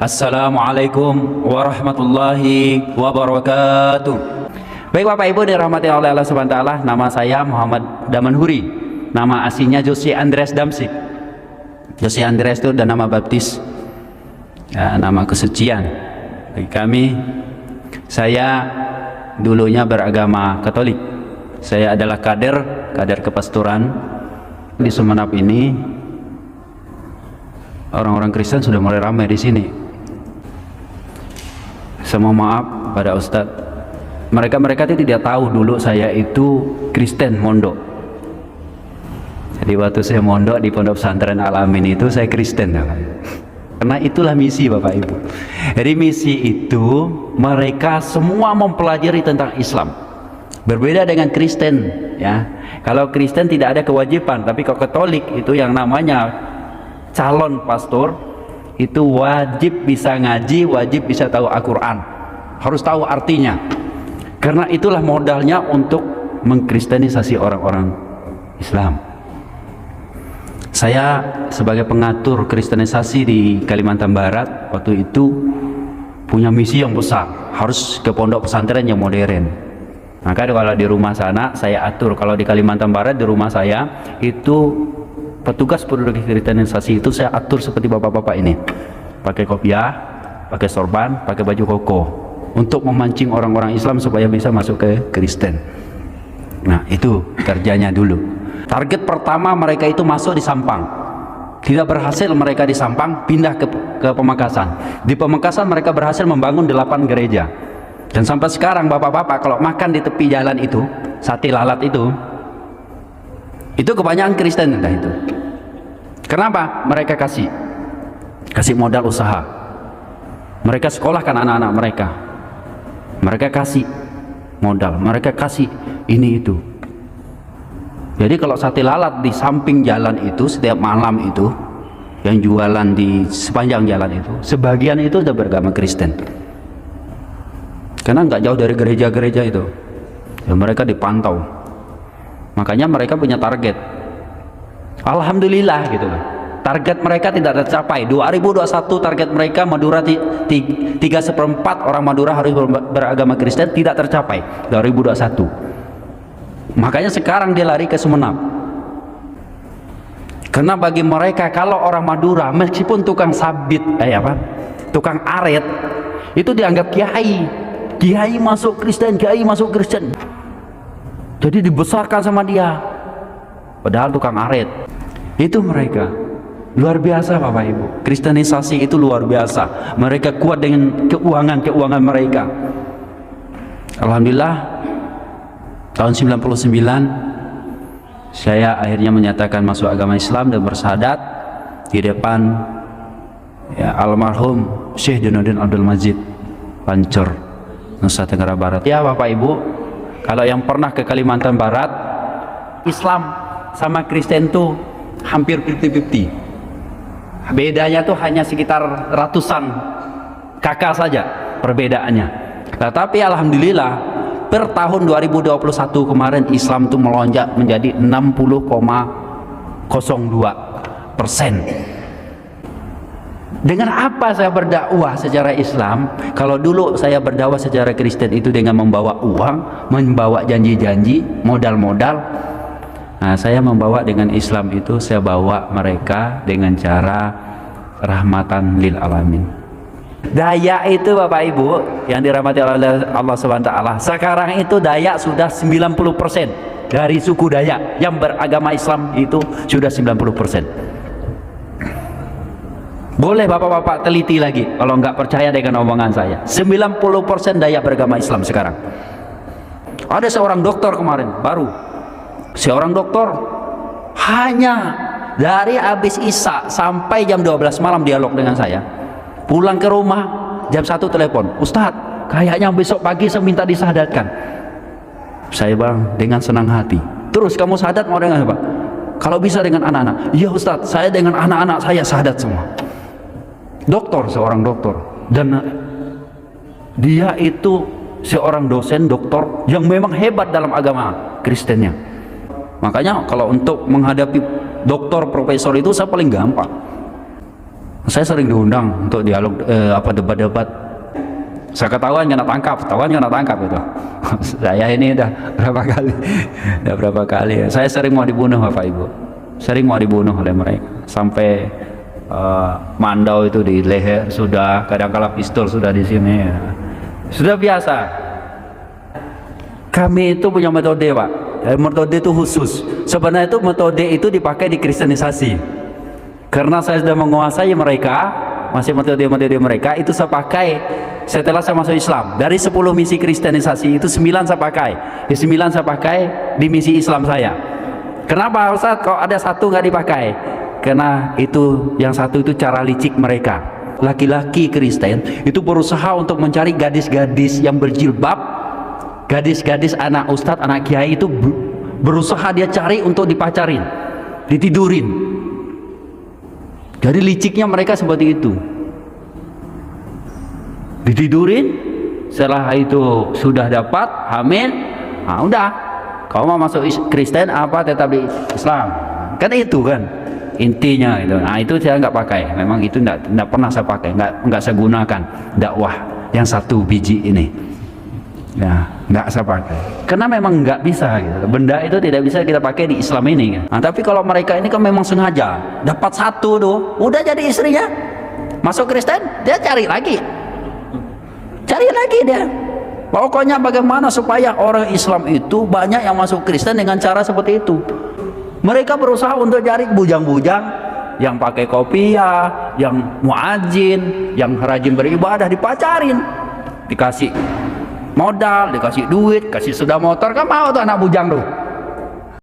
Assalamualaikum warahmatullahi wabarakatuh. Baik Bapak Ibu dirahmati oleh Allah Subhanahu wa taala, nama saya Muhammad Damanhuri. Nama aslinya Jose Andreas Damsik. Jose Andreas itu udah nama baptis, ya, nama kesucian bagi kami. Saya dulunya beragama Katolik. Saya adalah kader kepastoran di Sumenep ini. Orang-orang Kristen sudah mulai ramai di sini. Saya mohon maaf pada Ustadz, mereka itu tidak tahu dulu saya itu Kristen mondok. Jadi waktu saya mondok di Pondok Pesantren Al-Amin itu saya Kristen, karena itulah misi Bapak Ibu. Jadi misi itu mereka semua mempelajari tentang Islam. Berbeda dengan Kristen, ya. Kalau Kristen tidak ada kewajiban, tapi kalau Katolik itu yang namanya calon pastor itu wajib bisa ngaji, wajib bisa tahu Al-Quran, harus tahu artinya, karena itulah modalnya untuk mengkristenisasi orang-orang Islam. Saya sebagai pengatur kristenisasi di Kalimantan Barat waktu itu punya misi yang besar, harus ke pondok pesantren yang modern. Maka kalau di rumah sana saya atur, kalau di Kalimantan Barat di rumah saya itu petugas penduduk kristenisasi itu saya atur seperti bapak-bapak ini, pakai kopiah, pakai sorban, pakai baju koko, untuk memancing orang-orang Islam supaya bisa masuk ke Kristen. Nah itu kerjanya dulu. Target pertama mereka itu masuk di Sampang. Tidak berhasil mereka di Sampang, pindah ke Pamekasan. Di Pamekasan mereka berhasil membangun 8 gereja. Dan sampai sekarang bapak-bapak kalau makan di tepi jalan itu, sate lalat itu kebanyakan Kristen entah itu. Kenapa? Mereka kasih modal usaha. Mereka sekolahkan anak-anak mereka. Mereka kasih modal, mereka kasih ini itu. Jadi kalau sate lalat di samping jalan itu setiap malam itu yang jualan di sepanjang jalan itu, sebagian itu udah beragama Kristen. Karena nggak jauh dari gereja-gereja itu. Ya, mereka dipantau. Makanya mereka punya target. Alhamdulillah gitu loh. Target mereka tidak tercapai. 2021 target mereka Madura 3/4 orang Madura harus beragama Kristen, tidak tercapai 2021. Makanya sekarang dia lari ke Sumenep. Karena bagi mereka kalau orang Madura meskipun tukang sabit tukang aret itu dianggap kiai. Kiai masuk Kristen, kiai masuk Kristen. Jadi dibesarkan sama dia, padahal tukang aret. Itu mereka luar biasa Bapak Ibu. Kristenisasi itu luar biasa. Mereka kuat dengan keuangan mereka. Alhamdulillah tahun 99 saya akhirnya menyatakan masuk agama Islam dan bersyahadat di depan almarhum Syekh Jainuddin Abdul Majid Pancor, Nusa Tenggara Barat. Ya Bapak Ibu, kalau yang pernah ke Kalimantan Barat, Islam sama Kristen tuh hampir 50-50. Bedanya tuh hanya sekitar ratusan kakak saja perbedaannya. Tetapi alhamdulillah per tahun 2021 kemarin Islam tuh melonjak menjadi 60,02%. Dengan apa saya berdakwah secara Islam? Kalau dulu saya berdakwah secara Kristen itu dengan membawa uang, membawa janji-janji, modal-modal. Nah, saya membawa dengan Islam itu, saya bawa mereka dengan cara rahmatan lil alamin. Dayak itu Bapak Ibu yang dirahmati oleh Allah Subhanahu wa taala. Sekarang itu Dayak sudah 90% dari suku Dayak yang beragama Islam itu sudah 90%. Boleh bapak-bapak teliti lagi kalau nggak percaya dengan omongan saya. 90% Dayak beragama Islam sekarang. Ada seorang dokter kemarin baru, seorang dokter hanya dari habis Isya sampai jam 12 malam dialog dengan saya. Pulang ke rumah jam 1 telepon, Ustadz kayaknya besok pagi saya minta disahadatkan. Saya bilang dengan senang hati. Terus kamu syahadat mau dengan apa? Kalau bisa dengan anak-anak. Iya Ustadz, saya dengan anak-anak saya syahadat semua. Dokter, seorang dokter, dan dia itu seorang dosen dokter yang memang hebat dalam agama Kristennya. Makanya kalau untuk menghadapi dokter profesor itu saya paling gampang. Saya sering diundang untuk dialog debat-debat. Saya ketahuan kena tangkap itu. Saya ini udah berapa kali ya. Saya sering mau dibunuh Bapak Ibu, sering mau dibunuh oleh mereka, sampai mandau itu di leher sudah, kadang-kala pistol sudah di sini ya. Sudah biasa. Kami itu punya metode Pak, metode itu khusus. Sebenarnya itu metode itu dipakai di kristenisasi, karena saya sudah menguasai mereka, masih metode mereka itu saya pakai setelah saya masuk Islam. Dari 10 misi kristenisasi itu 9 saya pakai, di 9 saya pakai di misi Islam saya. Kenapa Ustaz kok ada satu nggak dipakai? Karena itu yang satu itu cara licik mereka. Laki-laki Kristen itu berusaha untuk mencari gadis-gadis yang berjilbab, gadis-gadis anak ustadz, anak kiai itu berusaha dia cari untuk dipacarin, ditidurin. Jadi liciknya mereka seperti itu, ditidurin. Setelah itu sudah dapat hamil, nah udah, kau mau masuk Kristen apa tetap di Islam, kan itu kan intinya itu. Nah itu saya nggak pakai, memang itu nggak pernah saya pakai, nggak saya gunakan dakwah yang satu biji ini ya, nggak saya pakai, karena memang nggak bisa gitu. Benda itu tidak bisa kita pakai di Islam ini kan. Nah, tapi kalau mereka ini kan memang sengaja dapat satu tuh udah jadi istrinya, masuk Kristen dia cari lagi dia. Pokoknya bagaimana supaya orang Islam itu banyak yang masuk Kristen dengan cara seperti itu. Mereka berusaha untuk cari bujang-bujang yang pakai kopiah, yang muadzin, yang rajin beribadah, dipacarin, dikasih modal, dikasih duit, kasih sepeda motor, kan mau tuh anak bujang tuh.